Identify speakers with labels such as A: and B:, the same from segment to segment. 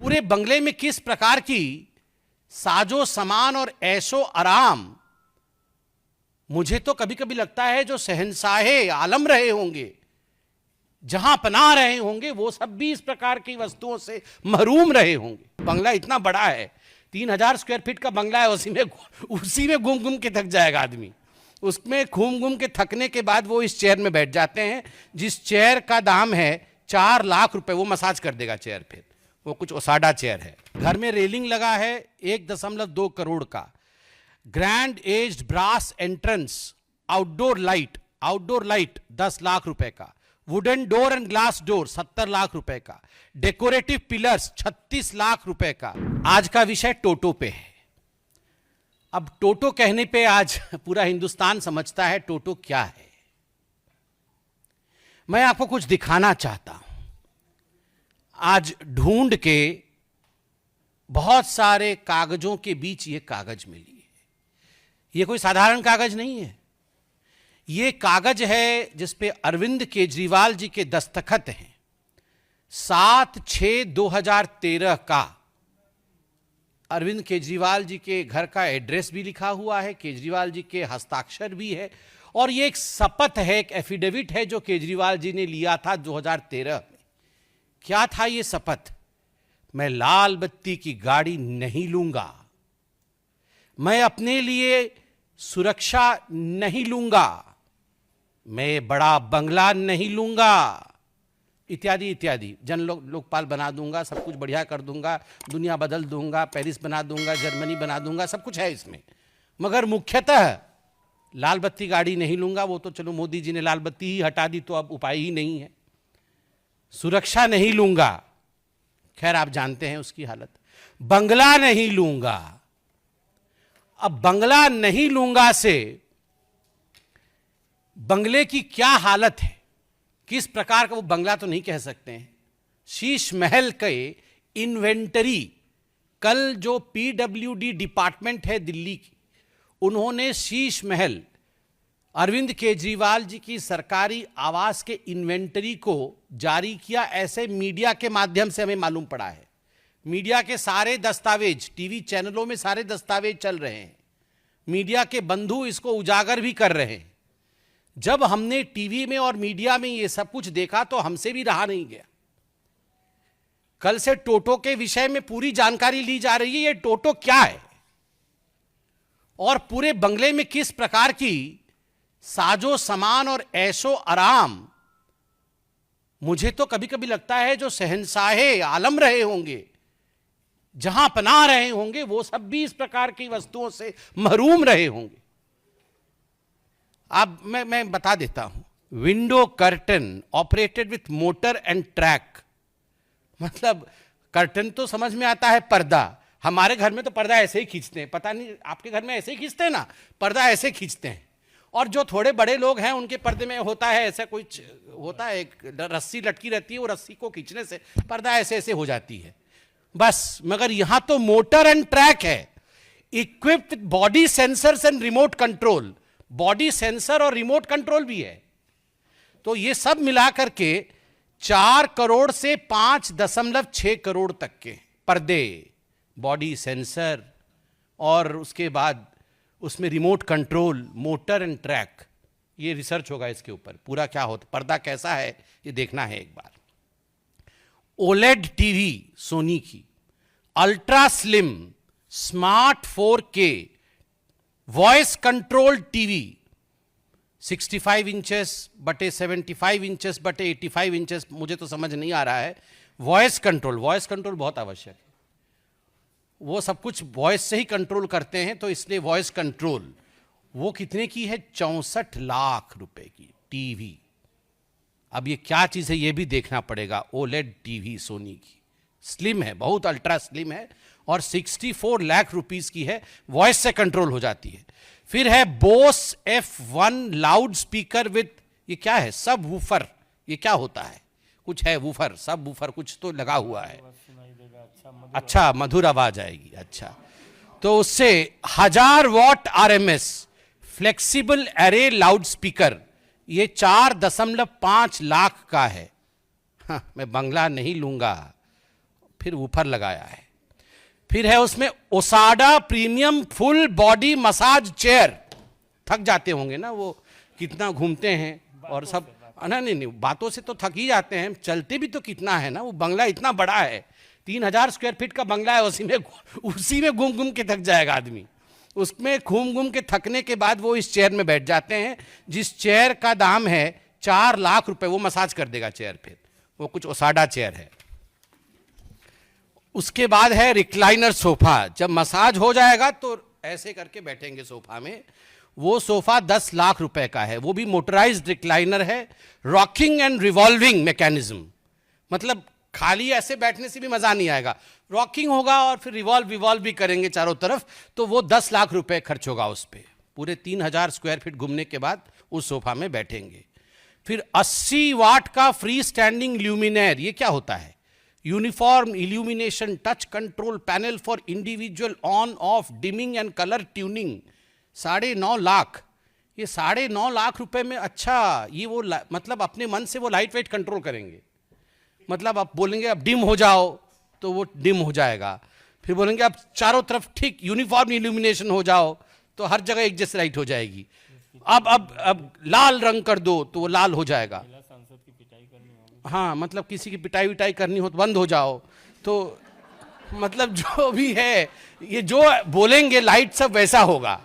A: पूरे बंगले में किस प्रकार की साजो सामान और ऐशो आराम, मुझे तो कभी कभी लगता है जो शहंशाहे आलम रहे होंगे, जहां पनाह रहे होंगे, वो सब भी इस प्रकार की वस्तुओं से महरूम रहे होंगे। बंगला इतना बड़ा है, 3000 स्क्वायर फीट का बंगला है, उसी में घूम घूम के थक जाएगा आदमी। उसमें घूम घूम के थकने के बाद वो इस चेयर में बैठ जाते हैं, जिस चेयर का दाम है 4 लाख रुपए। वो मसाज कर देगा चेयर, फिर वो कुछ ओसाडा चेयर है। घर में रेलिंग लगा है 1.2 करोड़ का। Grand aged brass entrance, outdoor light 10 lakh रुपए का। Wooden door and glass door 70 lakh रुपए का। डेकोरेटिव पिलर्स 36 लाख रुपए का। आज का विषय टोटो पे है। अब टोटो कहने पे आज पूरा हिंदुस्तान समझता है टोटो क्या है। मैं आपको कुछ दिखाना चाहता हूं। आज ढूंढ के बहुत सारे कागजों के बीच ये कागज मिली है। ये कोई साधारण कागज नहीं है। ये कागज है जिसपे अरविंद केजरीवाल जी के दस्तखत हैं। 7/6/2013 का अरविंद केजरीवाल जी के घर का एड्रेस भी लिखा हुआ है, केजरीवाल जी के हस्ताक्षर भी है, और ये एक शपथ है, एक एफिडेविट है जो केजरीवाल जी ने लिया था 2013 में। क्या था ये शपथ? मैं लाल बत्ती की गाड़ी नहीं लूंगा, मैं अपने लिए सुरक्षा नहीं लूंगा, मैं बड़ा बंगला नहीं लूंगा, इत्यादि इत्यादि। लोकपाल बना दूंगा, सब कुछ बढ़िया कर दूंगा, दुनिया बदल दूंगा, पेरिस बना दूंगा, जर्मनी बना दूंगा, सब कुछ है इसमें। मगर मुख्यतः लाल बत्ती गाड़ी नहीं लूंगा। वो तो चलो मोदी जी ने लाल बत्ती ही हटा दी, तो अब उपाय ही नहीं है। सुरक्षा नहीं लूंगा, खैर आप जानते हैं उसकी हालत। बंगला नहीं लूंगा। अब बंगला नहीं लूंगा से बंगले की क्या हालत है, किस प्रकार का वो बंगला तो नहीं कह सकते हैं। शीश महल के इन्वेंटरी, कल जो पीडब्ल्यूडी डिपार्टमेंट है दिल्ली की, उन्होंने शीश महल अरविंद केजरीवाल जी की सरकारी आवास के इन्वेंटरी को जारी किया, ऐसे मीडिया के माध्यम से हमें मालूम पड़ा है। मीडिया के सारे दस्तावेज, टीवी चैनलों में सारे दस्तावेज चल रहे हैं, मीडिया के बंधु इसको उजागर भी कर रहे हैं। जब हमने टीवी में और मीडिया में ये सब कुछ देखा तो हमसे भी रहा नहीं गया। कल से टोटो के विषय में पूरी जानकारी ली जा रही है। ये टोटो क्या है और पूरे बंगले में किस प्रकार की साजो सामान और ऐशो आराम, मुझे तो कभी कभी लगता है जो शहंशाहे आलम रहे होंगे, जहां पनाह रहे होंगे, वो सब भी इस प्रकार की वस्तुओं से महरूम रहे होंगे। अब मैं बता देता हूं। Window curtain operated with motor and track, मतलब कर्टन तो समझ में आता है, पर्दा। हमारे घर में तो पर्दा ऐसे ही खींचते हैं, पता नहीं आपके घर में ऐसे ही खींचते हैं ना, पर्दा ऐसे खींचते हैं। और जो थोड़े बड़े लोग हैं उनके पर्दे में होता है ऐसा कुछ होता है, एक रस्सी लटकी रहती है, वो रस्सी को खींचने से पर्दा ऐसे ऐसे हो जाती है बस। मगर यहां तो मोटर एंड ट्रैक है, equipped with body sensors and remote control. Body sensor और रिमोट कंट्रोल भी है। तो ये सब मिलाकर के 4 करोड़ से 5.6 करोड़ तक के पर्दे, बॉडी सेंसर, और उसके बाद उसमें remote control, motor and track. ये रिसर्च होगा इसके ऊपर, पूरा क्या होता, पर्दा कैसा है ये देखना है एक बार। ओलेड टीवी सोनी की, ultra slim smart 4K voice control TV, 65 inches बटे 75 इंचेस बटे 85 इंचेस, मुझे तो समझ नहीं आ रहा है। वॉइस कंट्रोल बहुत आवश्यक है। वो सब कुछ वॉइस से ही कंट्रोल करते हैं, तो इसलिए वॉइस कंट्रोल। वो कितने की है? 64 लाख रुपए की टीवी। अब ये क्या चीज है ये भी देखना पड़ेगा। ओलेड टीवी सोनी की, स्लिम है, बहुत अल्ट्रा स्लिम है, और 64 लाख रुपीस की है, वॉइस से कंट्रोल हो जाती है। फिर है Bose F1 loud speaker with, ये क्या है? सब वूफर। ये क्या होता है? कुछ है वूफर, सब वूफर कुछ तो लगा हुआ है। अच्छा, मधुर आवाज आएगी। अच्छा, तो उससे 1000 what RMS flexible array loud speaker, ये 4.5 लाख का है। हाँ, मैं बंगला नहीं लूंगा, फिर वूफर लगाया है, फिर है उसमें ओसाडा premium full body massage chair. थक जाते होंगे ना वो, कितना घूमते हैं और सब। नहीं, बातों से तो थक ही जाते हैं, चलते भी तो कितना है ना। वो बंगला इतना बड़ा है, 3000 स्क्वायर फीट का बंगला है, उसी में घूम घूम के थक जाएगा आदमी। उसमें घूम घूम के थकने के बाद वो इस चेयर में बैठ जाते हैं, जिस चेयर का दाम है 4 लाख रुपए। वो मसाज कर देगा चेयर, फिर वो कुछ ओसाडा चेयर है। उसके बाद है रिक्लाइनर सोफा। जब मसाज हो जाएगा तो ऐसे करके बैठेंगे सोफा में। वो सोफा 10 लाख रुपए का है, वो भी मोटराइज्ड रिक्लाइनर है, रॉकिंग एंड रिवॉल्विंग मैकेनिज्म। मतलब खाली ऐसे बैठने से भी मजा नहीं आएगा, रॉकिंग होगा और फिर रिवॉल्व भी करेंगे चारों तरफ, तो वो 10 लाख रुपए खर्च होगा उस पर। पूरे 3000 स्क्वायर फीट घूमने के बाद उस सोफा में बैठेंगे। फिर 80 वाट का फ्री स्टैंडिंग ल्यूमिनेयर। ये क्या होता है? Uniform illumination touch control panel for individual on off dimming and colour tuning. 9.5 lakh. ये 9.5 लाख रुपए में, अच्छा ये वो मतलब अपने मन से वो लाइट वेट कंट्रोल करेंगे। मतलब आप बोलेंगे अब डिम हो जाओ तो वो डिम हो जाएगा, फिर बोलेंगे अब चारों तरफ ठीक यूनिफॉर्म इल्यूमिनेशन हो जाओ तो हर जगह एक जैसी लाइट हो जाएगी। अब लाल रंग कर दो तो वो लाल हो जाएगा। हाँ, मतलब किसी की पिटाई विटाई करनी हो तो बंद हो जाओ। तो मतलब जो भी है, ये जो बोलेंगे लाइट सब वैसा होगा,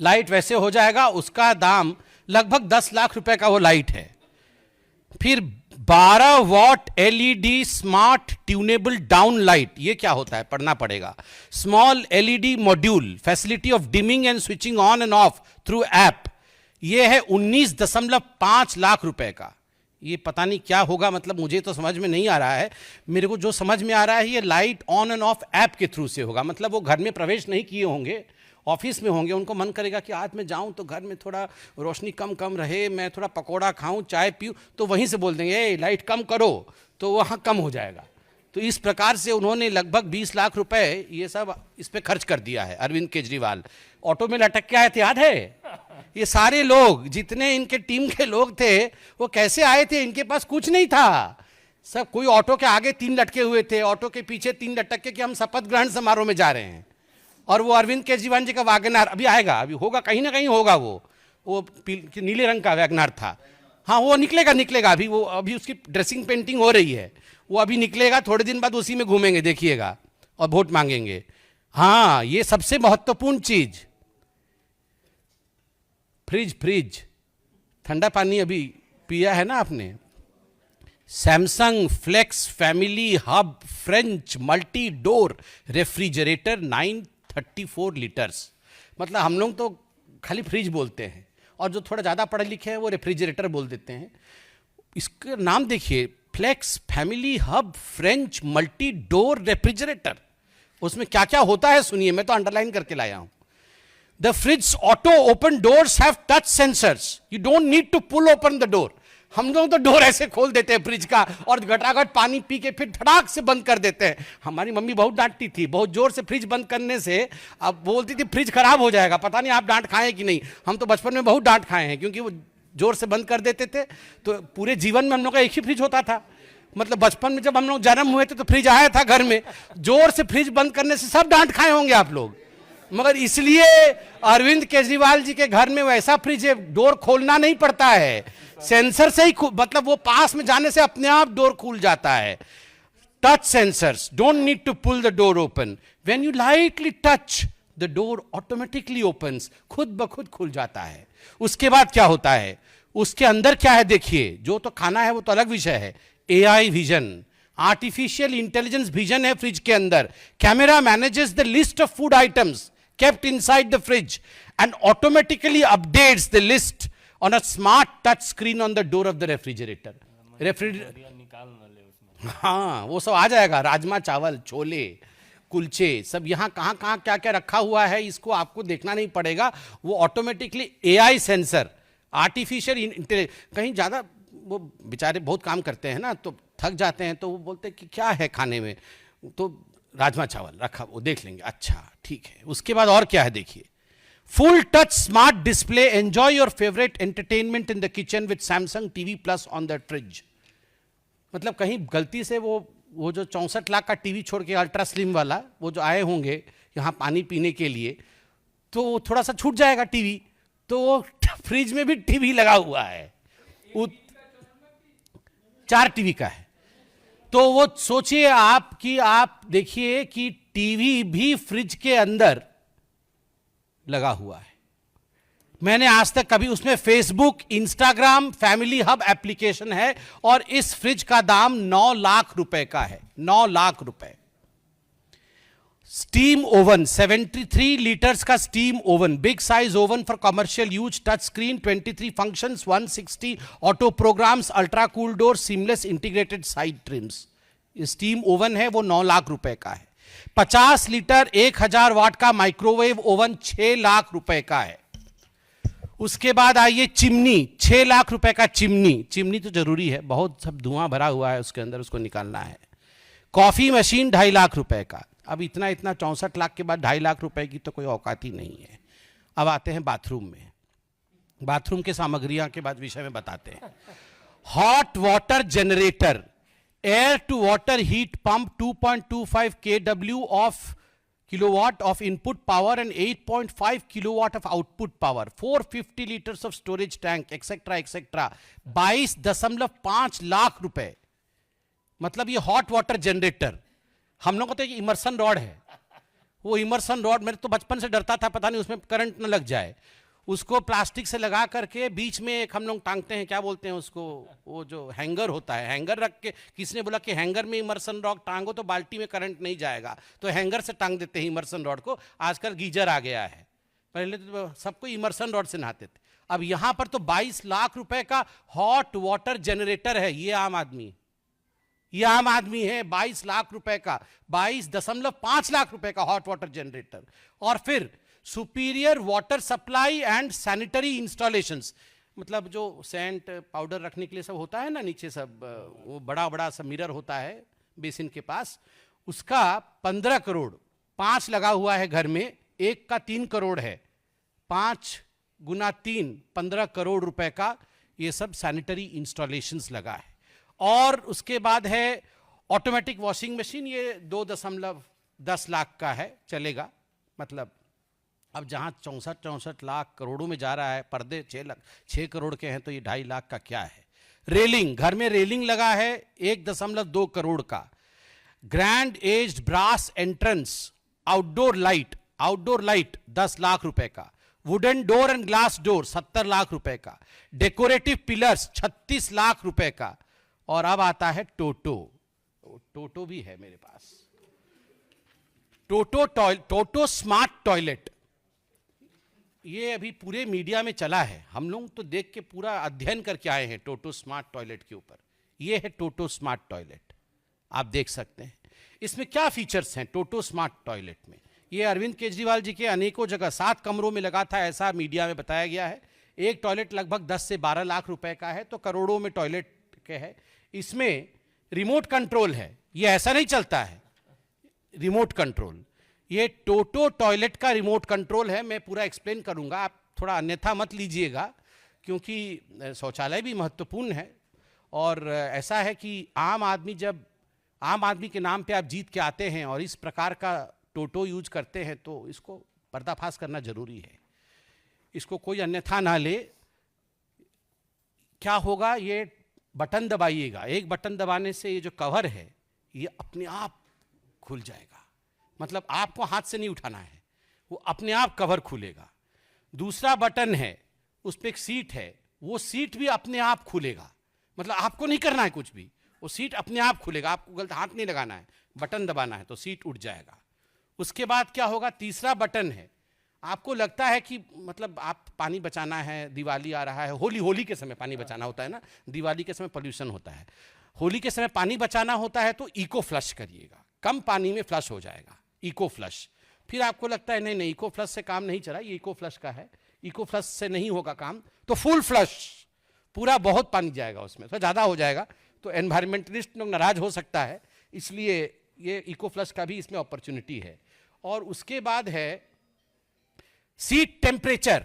A: लाइट वैसे हो जाएगा। उसका दाम लगभग 10 लाख रुपए का वो लाइट है। फिर 12 what LED smart tunable down light. ये क्या होता है? पढ़ना पड़ेगा। Small LED module, facility of dimming and switching on end of through app. ये है 19.5 लाख रुपए का। ये पता नहीं क्या होगा, मतलब मुझे तो समझ में नहीं आ रहा है। मेरे को जो समझ में आ रहा है, ये light on end of app के थ्रू से होगा। मतलब वो घर में प्रवेश नहीं किए होंगे, ऑफिस में होंगे, उनको मन करेगा कि आज मैं जाऊं तो घर में थोड़ा रोशनी कम रहे, मैं थोड़ा पकोड़ा खाऊं, चाय पीऊं, तो वहीं से बोल देंगे ए लाइट कम करो, तो वहाँ कम हो जाएगा। तो इस प्रकार से उन्होंने लगभग 20 लाख रुपए ये सब इस पे खर्च कर दिया है। अरविंद केजरीवाल ऑटो में लटक के आए थे, याद है? ये सारे लोग, जितने इनके टीम के लोग थे, वो कैसे आए थे? इनके पास कुछ नहीं था। सब कोई ऑटो के आगे 3 लटके हुए थे, ऑटो के पीछे 3 लटक के कि हम शपथ ग्रहण समारोह में जा रहे हैं। और वो अरविंद केजरीवाल जी का वैगनार अभी आएगा, अभी होगा, कहीं ना कहीं होगा। वो नीले रंग का वैगनार था। हाँ, वो निकलेगा अभी। वो अभी उसकी ड्रेसिंग पेंटिंग हो रही है, वो अभी निकलेगा, थोड़े दिन बाद उसी में घूमेंगे, देखिएगा, और वोट मांगेंगे। हाँ, ये सबसे महत्वपूर्ण चीज, फ्रिज। ठंडा पानी अभी पिया है ना आपने? Samsung flex family hub French multi door refrigerator 934 litres. मतलब हम लोग तो खाली फ्रिज बोलते हैं, और जो थोड़ा ज़्यादा पढ़े लिखे हैं वो रेफ्रिजरेटर बोल देते हैं। इसका नाम देखिए, flex family hub French multi door refrigerator. उसमें क्या क्या होता है सुनिए, मैं तो अंडरलाइन करके लाया हूं। The fridge auto open doors have touch sensors. You don't need to pull open the door. हम लोग तो डोर ऐसे खोल देते हैं फ्रिज का, और घटाघट पानी पी के फिर धड़ाक से बंद कर देते हैं। हमारी मम्मी बहुत डांटती थी, बहुत जोर से फ्रिज बंद करने से। अब बोलती थी फ्रिज खराब हो जाएगा। पता नहीं आप डांट खाए कि नहीं, हम तो बचपन में बहुत डांट खाए हैं, क्योंकि वो जोर से बंद कर देते थे। तो पूरे जीवन में हम लोग का एक ही फ्रिज होता था। मतलब बचपन में जब हम लोग जन्म हुए थे तो फ्रिज आया था घर में, जोर से फ्रिज बंद करने से सब डांट खाए होंगे आप लोग। मगर इसलिए अरविंद केजरीवाल जी के घर में वैसा फ्रिज है, डोर खोलना नहीं पड़ता है, सेंसर से ही, मतलब वो पास में जाने से अपने आप डोर खुल जाता है। Touch sensors, don't need to pull the door open, when you lightly touch the door automatically opens, खुद ब खुद खुल जाता है। उसके बाद क्या होता है, उसके अंदर क्या है देखिए। जो तो खाना है वो तो अलग विषय है। AI vision, artificial intelligence vision है फ्रिज के अंदर। Camera manages the list of food items kept inside the fridge and automatically updates the list on a smart touch screen on the door of the refrigerator. हाँ, वो सब आ जाएगा, राजमा चावल, छोले, कुलचे, सब यहाँ कहाँ कहाँ क्या क्या रखा हुआ है, इसको आपको देखना नहीं पड़ेगा। वो automatically AI sensor, artificial intelligence. कहीं ज़्यादा वो बेचारे बहुत काम करते हैं ना, तो थक जाते हैं, तो वो बोलते हैं कि क्या है खाने में, तो राजमा चावल रखा, वो देख लेंगे, अच्छा ठीक है। उसके बाद और क्या है देखिए, full touch smart display, enjoy your favourite entertainment in the kitchen with Samsung TV plus on the fridge. मतलब कहीं गलती से वो वो जो 64 लाख का टीवी छोड़ के अल्ट्रा स्लिम वाला, वो जो आए होंगे यहाँ पानी पीने के लिए, तो थोड़ा सा छूट जाएगा टीवी, तो वो फ्रिज में भी टीवी लगा हुआ है, 4 टीवी का है। तो वो सोचिए आप कि आप देखिए कि टीवी भी फ्रिज के अंदर लगा हुआ है। मैंने आज तक कभी, उसमें Facebook, Instagram, family hub application है, और इस फ्रिज का दाम 9 लाख रुपए का है, 9 लाख रुपए। स्टीम ओवन, 73 लीटर्स का steam oven, big size oven for commercial use, touch screen, 23 functions, 160 auto programs, ultra cool door, seamless integrated side trims. Steam oven है वो 9 लाख रुपए का है। 50 लीटर 1000 वाट का माइक्रोवेव ओवन 6 लाख रुपए का है। उसके बाद आइए चिमनी, 6 लाख रुपए का चिमनी। चिमनी तो जरूरी है, बहुत सब धुआं भरा हुआ है उसके अंदर, उसको निकालना है। कॉफी मशीन 2.5 लाख रुपए का। अब इतना 64 लाख के बाद 2.5 लाख रुपए की तो कोई औकात ही नहीं है। अब आते हैं बाथरूम में। बाथरूम के सामग्रियां के बाद विषय में बताते हैं। Hot water generator, air to water heat pump, 2.25 kW of kilowatt of input power and 8.5 kilowatt of output power, 450 liters of storage tank, etcetera etcetera, 22.5 lakh रुपए। मतलब ये हॉट वाटर जनरेटर, हम लोग को तो इमर्सन रॉड है, वो इमर्सन रॉड मेरे तो बचपन से डरता था, पता नहीं उसमें करंट न लग जाए। उसको प्लास्टिक से लगा करके बीच में एक हम लोग टांगते हैं, क्या बोलते हैं उसको, वो जो हैंगर होता है, हैंगर रख के, किसने बोला कि हैंगर में इमर्सन रॉड टांगो तो बाल्टी में करंट नहीं जाएगा, तो हैंगर से टांग देते हैं इमर्सन रॉड को। आजकल गीजर आ गया है, पहले तो सबको इमर्सन रॉड से नहाते थे। अब यहां पर तो 22 लाख रुपए का हॉट वाटर जनरेटर है। ये आम आदमी है, 22 लाख रुपए का, 22.5 लाख रुपए का हॉट वाटर जनरेटर। और फिर superior water supply and sanitary installations, मतलब जो सेंट पाउडर रखने के लिए सब होता है ना नीचे, सब वो बड़ा बड़ा सब मिरर होता है बेसिन के पास, उसका 15 करोड़, 5 लगा हुआ है घर में, एक का 3 करोड़ है, 5 गुना 3, 15 करोड़ रुपए का ये सब सैनिटरी इंस्टॉलेशंस लगा है। और उसके बाद है ऑटोमेटिक वॉशिंग मशीन, ये 2.10 लाख का है, चलेगा। मतलब अब जहां 64 लाख करोड़ों में जा रहा है, पर्दे 6 करोड़ के हैं, तो ये 2.5 लाख का क्या है। रेलिंग, घर में रेलिंग लगा है 1.2 करोड़ का। Grand aged brass entrance, outdoor light 10 lakh रुपए का। Wooden door and glass door 70 lakh रुपए का। डेकोरेटिव पिलर्स 36 लाख रुपए का। और अब आता है टोटो भी है मेरे पास, टोटो स्मार्ट टॉयलेट। ये अभी पूरे मीडिया में चला है, हम लोग तो देख के पूरा अध्ययन करके आए हैं टोटो स्मार्ट टॉयलेट के ऊपर। ये है टोटो स्मार्ट टॉयलेट, आप देख सकते हैं इसमें क्या फीचर्स हैं टोटो स्मार्ट टॉयलेट में। ये अरविंद केजरीवाल जी के अनेकों जगह 7 कमरों में लगा था, ऐसा मीडिया में बताया गया है। एक टॉयलेट लगभग 10 से 12 लाख रुपए का है, तो करोड़ों में टॉयलेट के है। इसमें रिमोट कंट्रोल है, ये ऐसा नहीं चलता है, रिमोट कंट्रोल। ये टोटो टॉयलेट का रिमोट कंट्रोल है, मैं पूरा एक्सप्लेन करूंगा, आप थोड़ा अन्यथा मत लीजिएगा, क्योंकि शौचालय भी महत्वपूर्ण है। और ऐसा है कि आम आदमी के नाम पे आप जीत के आते हैं और इस प्रकार का टोटो यूज करते हैं, तो इसको पर्दाफाश करना जरूरी है, इसको कोई अन्यथा ना ले। क्या होगा, ये बटन दबाइएगा, एक बटन दबाने से ये जो कवर है ये अपने आप खुल जाएगा, मतलब आपको हाथ से नहीं उठाना है, वो अपने आप कवर खुलेगा। दूसरा बटन है, उस पर एक सीट है, वो सीट भी अपने आप खुलेगा, मतलब आपको नहीं करना है कुछ भी, वो सीट अपने आप खुलेगा, आपको गलत हाथ नहीं लगाना है, बटन दबाना है तो सीट उठ जाएगा। उसके बाद क्या होगा, तीसरा बटन है, आपको लगता है कि मतलब आप पानी बचाना है, दिवाली आ रहा है, होली के समय पानी बचाना होता है ना, दिवाली के समय पोल्यूशन होता है, होली के समय पानी बचाना होता है, तो इको फ्लश करिएगा, कम पानी में फ्लश हो जाएगा, इको फ्लश। फिर आपको लगता है नहीं इको फ्लश से काम नहीं चला, ये इको फ्लश का है, इको फ्लश से नहीं होगा काम, तो फुल फ्लश, पूरा बहुत पानी जाएगा उसमें, तो ज़्यादा हो जाएगा, तो एनवायरमेंटलिस्ट लोग नाराज हो सकता है, इसलिए ये इको फ्लश का भी इसमें अपॉर्चुनिटी है। और उसके बाद है सीट टेम्परेचर,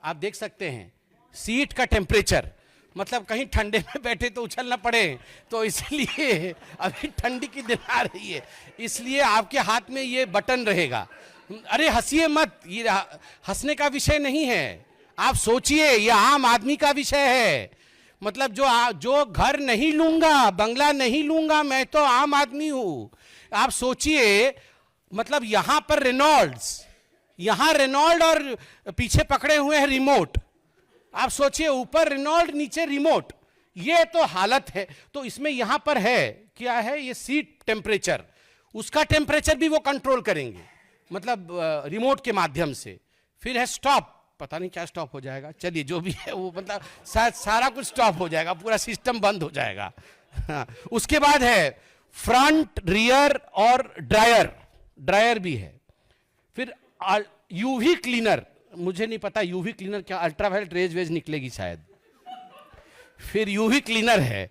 A: आप देख सकते हैं सीट का टेम्परेचर, मतलब कहीं ठंडे में बैठे तो उछल ना पड़े, तो इसलिए अभी ठंडी की दिन आ रही है, इसलिए आपके हाथ में ये बटन रहेगा। अरे हंसिए मत, ये हंसने का विषय नहीं है, आप सोचिए, ये आम आदमी का विषय है। मतलब जो घर नहीं लूंगा, बंगला नहीं लूंगा, मैं तो आम आदमी हूं। आप सोचिए, मतलब यहां पर रेनॉल्ड्स, यहां रेनॉल्ड और पीछे पकड़े हुए हैं रिमोट। आप सोचिए, ऊपर रेनॉल्ड नीचे रिमोट, ये तो हालत है। तो इसमें यहां पर है क्या है, ये सीट टेम्परेचर, उसका टेम्परेचर भी वो कंट्रोल करेंगे, मतलब रिमोट के माध्यम से। फिर है स्टॉप, पता नहीं क्या स्टॉप हो जाएगा, चलिए जो भी है वो, मतलब सारा कुछ स्टॉप हो जाएगा, पूरा सिस्टम बंद हो जाएगा। हाँ, उसके बाद है फ्रंट, रियर और ड्रायर भी है। फिर यूवी क्लीनर, मुझे नहीं पता यूवी क्लीनर क्या, अल्ट्रावायलेट रेज वेज निकलेगी शायद। फिर यूवी क्लीनर है।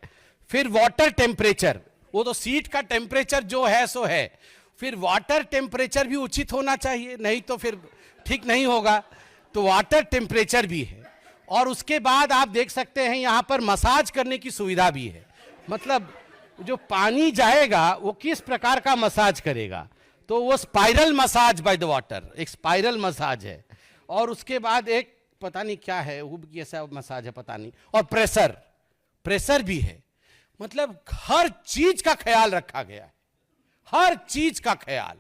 A: फिर वाटर टेम्परेचर, वो तो सीट का टेम्परेचर जो है सो है। फिर वाटर टेम्परेचर भी उचित होना चाहिए, नहीं तो फिर ठीक नहीं होगा, तो वाटर टेम्परेचर भी है। और उसके बाद आप देख सकते हैं यहां पर मसाज करने की सुविधा भी है, मतलब जो पानी जाएगा वो किस प्रकार का मसाज करेगा, तो वो spiral massage by the water, एक स्पाइरल मसाज है। और उसके बाद एक पता नहीं क्या है, वो भी कैसा मसाज है पता नहीं। और प्रेशर भी है, मतलब हर चीज का ख्याल रखा गया है, हर चीज का ख्याल।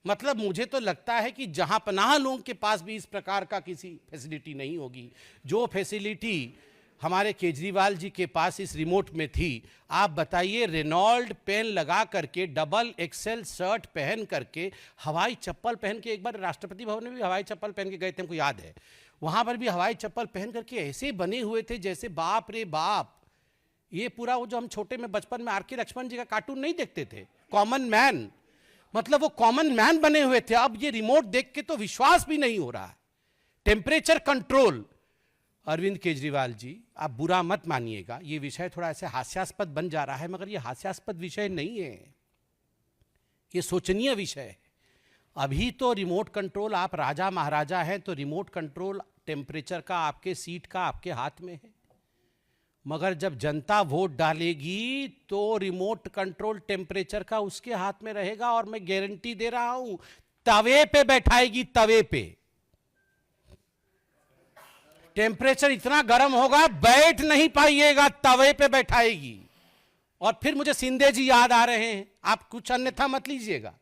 A: मतलब मुझे तो लगता है कि जहां पनाह लोगों के पास भी इस प्रकार का किसी फैसिलिटी नहीं होगी, जो फैसिलिटी हमारे केजरीवाल जी के पास इस रिमोट में थी। आप बताइए, रेनॉल्ड पेन लगा करके, डबल एक्सेल शर्ट पहन करके, हवाई चप्पल पहन के, एक बार राष्ट्रपति भवन में भी हवाई चप्पल पहन के गए थे, हमको याद है, वहां पर भी हवाई चप्पल पहन करके ऐसे बने हुए थे जैसे बाप रे बाप। ये पूरा वो जो हम छोटे में बचपन में आर.के. लक्ष्मण जी का कार्टून नहीं देखते थे, कॉमन मैन, मतलब वो कॉमन मैन बने हुए थे। अब ये रिमोट देख के तो विश्वास भी नहीं हो रहा है। टेम्परेचर कंट्रोल, अरविंद केजरीवाल जी, आप बुरा मत मानिएगा, ये विषय थोड़ा ऐसे हास्यास्पद बन जा रहा है, मगर ये हास्यास्पद विषय नहीं है, ये सोचनीय विषय है। अभी तो रिमोट कंट्रोल, आप राजा महाराजा हैं तो रिमोट कंट्रोल टेम्परेचर का, आपके सीट का आपके हाथ में है। मगर जब जनता वोट डालेगी तो रिमोट कंट्रोल टेम्परेचर का उसके हाथ में रहेगा, और मैं गारंटी दे रहा हूं, तवे पे बैठाएगी, तवे पे टेम्परेचर इतना गर्म होगा बैठ नहीं पाइएगा, तवे पे बैठाएगी। और फिर मुझे सिंधे जी याद आ रहे हैं, आप कुछ अन्यथा मत लीजिएगा।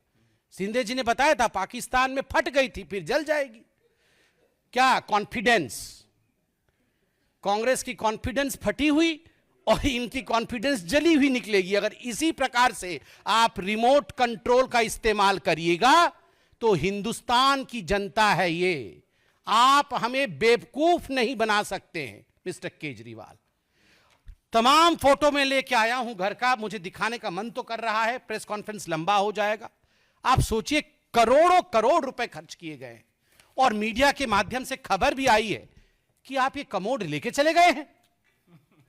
A: सिंधे जी ने बताया था पाकिस्तान में फट गई थी, फिर जल जाएगी। क्या कॉन्फिडेंस, कांग्रेस की कॉन्फिडेंस फटी हुई और इनकी कॉन्फिडेंस जली हुई निकलेगी। अगर इसी प्रकार से आप रिमोट कंट्रोल का इस्तेमाल करिएगा तो हिंदुस्तान की जनता है ये, आप हमें बेवकूफ नहीं बना सकते हैं मिस्टर केजरीवाल। तमाम फोटो में लेके आया हूं घर का, मुझे दिखाने का मन तो कर रहा है, प्रेस कॉन्फ्रेंस लंबा हो जाएगा। आप सोचिए, करोड़ों करोड़ रुपए खर्च किए गए, और मीडिया के माध्यम से खबर भी आई है कि आप ये कमोड लेके चले गए हैं,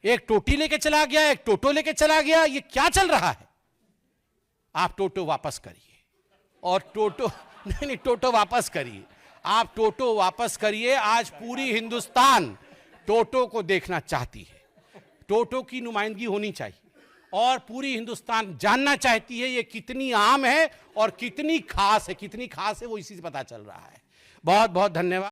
A: एक टोटी लेके चला गया, एक टोटो लेके चला गया, ये क्या चल रहा है? आप टोटो वापस करिए, और टोटो नहीं, टोटो वापस करिए, आप टोटो वापस करिए। आज पूरी हिंदुस्तान टोटो को देखना चाहती है, टोटो की नुमाइंदगी होनी चाहिए, और पूरी हिंदुस्तान जानना चाहती है ये कितनी आम है और कितनी खास है, कितनी खास है वो इसी से पता चल रहा है। बहुत बहुत धन्यवाद।